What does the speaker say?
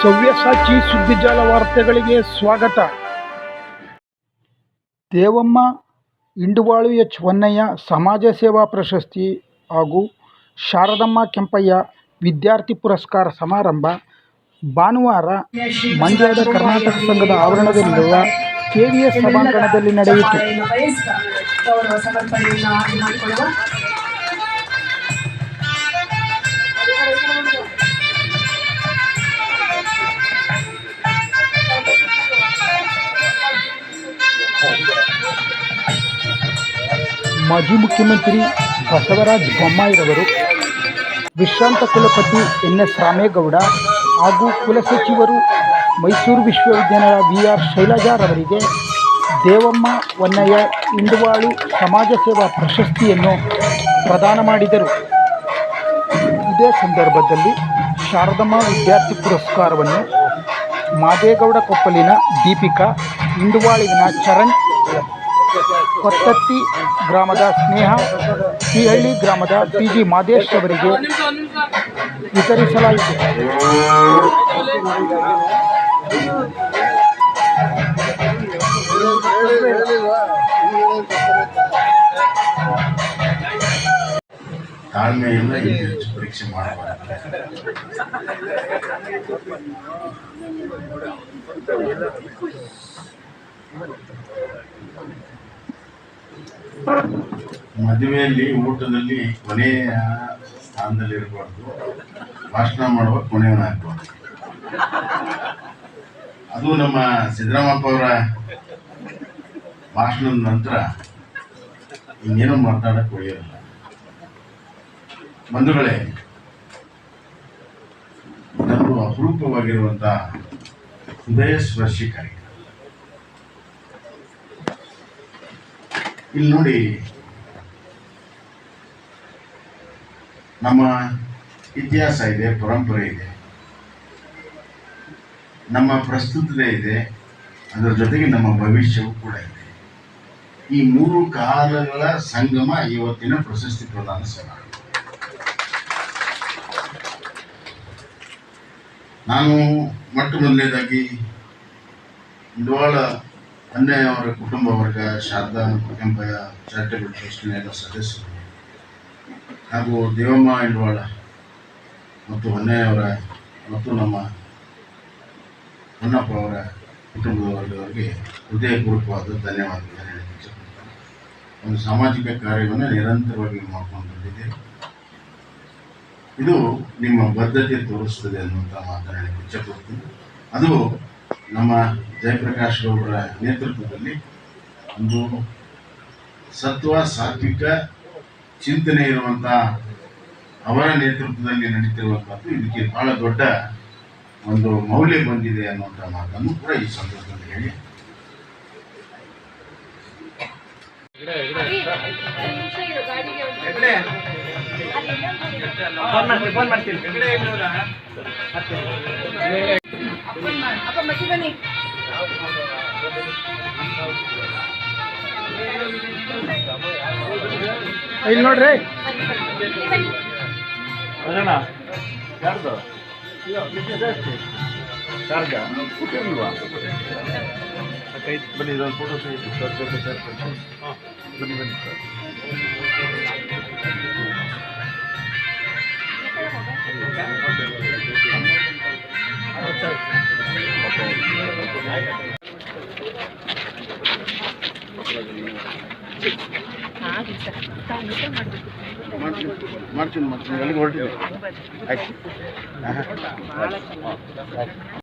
ಸವ್ಯಸಾಚಿ ಸುದ್ದಿಜಾಲ ವಾರ್ತೆಗಳಿಗೆ ಸ್ವಾಗತ. ದೇವಮ್ಮ ಇಂಡುವಾಳು ಎಚ್ ಹೊನ್ನಯ್ಯ ಸಮಾಜ ಸೇವಾ ಪ್ರಶಸ್ತಿ ಹಾಗೂ ಶಾರದಮ್ಮ ಕೆಂಪಯ್ಯ ವಿದ್ಯಾರ್ಥಿ ಪುರಸ್ಕಾರ ಸಮಾರಂಭ ಭಾನುವಾರ ಮಂಡ್ಯದ ಕರ್ನಾಟಕ ಸಂಘದ ಆವರಣದಲ್ಲಿರುವ KVS ಸಭಾಂಗಣದಲ್ಲಿ ನಡೆಯಿತು. ಮಾಜಿ ಮುಖ್ಯಮಂತ್ರಿ ಬಸವರಾಜ ಬೊಮ್ಮಾಯಿರವರು, ವಿಶ್ರಾಂತ ಕುಲಪತಿ NS ರಾಮೇಗೌಡ ಹಾಗೂ ಕುಲಸಚಿವರು ಮೈಸೂರು ವಿಶ್ವವಿದ್ಯಾಲಯ VR ಶೈಲಜಾರವರಿಗೆ ದೇವಮ್ಮ ಹೊನ್ನಯ್ಯ ಇಂಡುವಾಳು ಸಮಾಜ ಸೇವಾ ಪ್ರಶಸ್ತಿಯನ್ನು ಪ್ರದಾನ ಮಾಡಿದರು. ಇದೇ ಸಂದರ್ಭದಲ್ಲಿ ಶಾರದಮ್ಮ ವಿದ್ಯಾರ್ಥಿ ಪುರಸ್ಕಾರವನ್ನು ಮಾದೇಗೌಡ ಕೊಪ್ಪಲಿನ ದೀಪಿಕಾ, ಇಂಡುವಾಳುವಿನ ಚರಣ್, ಕೊತ್ತತ್ತಿ ಗ್ರಾಮದ ಸ್ನೇಹ, ತೀಹಳ್ಳಿ ಗ್ರಾಮದ PG ಮಾದೇಶ್ ಅವರಿಗೆ ವಿತರಿಸಲಾಯಿತು. ತಾಳ್ಮೆಯಿಂದ ಪರೀಕ್ಷೆ ಮಾಡಬಾರದು. ಮದುವೆಯಲ್ಲಿ ಊಟದಲ್ಲಿ ಕೊನೆಯ ಸ್ಥಾನದಲ್ಲಿ ಇರಬಾರ್ದು, ಭಾಷಣ ಮಾಡುವಾಗ ಕೊನೆಯವನಾಗಬಾರ್ದು. ಅದು ನಮ್ಮ ಸಿದ್ದರಾಮಪ್ಪ ಅವರ ಭಾಷಣದ ನಂತರ ಇನ್ನೇನು ಮಾತಾಡಕ್ಕೆ ಒಳ್ಳೆಯದಿಲ್ಲ. ಬಂಧುಗಳೇ, ನನ್ನದು ಅಪರೂಪವಾಗಿರುವಂಥ ಹೃದಯ ಸ್ಪರ್ಶಿ ಕಾರ್ಯಕ್ರಮ. ಇಲ್ಲಿ ನೋಡಿ, ನಮ್ಮ ಇತಿಹಾಸ ಇದೆ, ಪರಂಪರೆ ಇದೆ, ನಮ್ಮ ಪ್ರಸ್ತುತತೆ ಇದೆ, ಅದರ ಜೊತೆಗೆ ನಮ್ಮ ಭವಿಷ್ಯವೂ ಕೂಡ ಇದೆ. ಈ ಮೂರು ಕಾಲಗಳ ಸಂಗಮ ಇವತ್ತಿನ ಪ್ರಶಸ್ತಿ ಪ್ರದಾನ ಸಮಾರಂಭ. ನಾನು ಮೊಟ್ಟ ಮೊದಲನೇದಾಗಿ ಇಂಡುವಾಳ ಹೊನ್ನಯ್ಯ ಅವರ ಕುಟುಂಬ ವರ್ಗ, ಶಾರದಾ ಕೆಂಪಯ್ಯ ಚಾರಿಟೇಬಲ್ ಟ್ರಸ್ಟಿನ ಎಲ್ಲ ಸದಸ್ಯರು ಹಾಗೂ ದೇವಮ್ಮ ಇಂಡುವಾಳ ಮತ್ತು ಹೊನ್ನಯ್ಯ ಅವರ ಮತ್ತು ನಮ್ಮ ಹೊನ್ನಪ್ಪ ಅವರ ಕುಟುಂಬದ ವರ್ಗದವರಿಗೆ ಹೃದಯಪೂರ್ವಕವಾದ ಧನ್ಯವಾದಗಳನ್ನು ಹೇಳಲಿಕ್ಕೆ ಒಂದು ಸಾಮಾಜಿಕ ಕಾರ್ಯವನ್ನು ನಿರಂತರವಾಗಿ ಮಾಡ್ಕೊಂಡು ಬಂದಿದ್ದೇವೆ. ಇದು ನಿಮ್ಮ ಬದ್ಧತೆ ತೋರಿಸ್ತದೆ ಅನ್ನುವಂಥ ಮಾತನಾಡಿ ಇಚ್ಛೆಪಡ್ತೀನಿ. ಅದು ನಮ್ಮ ಜಯಪ್ರಕಾಶ್ ಗೌಡರ ನೇತೃತ್ವದಲ್ಲಿ ಒಂದು ಸತ್ವ ಸಾತ್ವಿಕ ಚಿಂತನೆ ಇರುವಂಥ ಅವರ ನೇತೃತ್ವದಲ್ಲಿ ನಡೀತಿರುವಂಥದ್ದು ಇದಕ್ಕೆ ಬಹಳ ದೊಡ್ಡ ಒಂದು ಮೌಲ್ಯ ಬಂದಿದೆ ಅನ್ನುವಂಥ ಮಾತನ್ನು ಕೂಡ ಈ ಸಂದರ್ಭದಲ್ಲಿ ಹೇಳಿ ಇಲ್ಲಿ ನೋಡ್ರಿ, ಬನ್ನಿ, ಇದೊಂದು ಫೋಟೋ ತೆಗೆದು ಸರ್ ಜೊತೆ ಸೇರ್ಕೊಂಡು ಬನ್ನಿ ಬನ್ನಿ ಸರ್. ಮಾಡ್ತೀನಿ ಎಲ್ಲಿಗೆ ಹೊರಟಿದೆ? ಆಯ್ತು.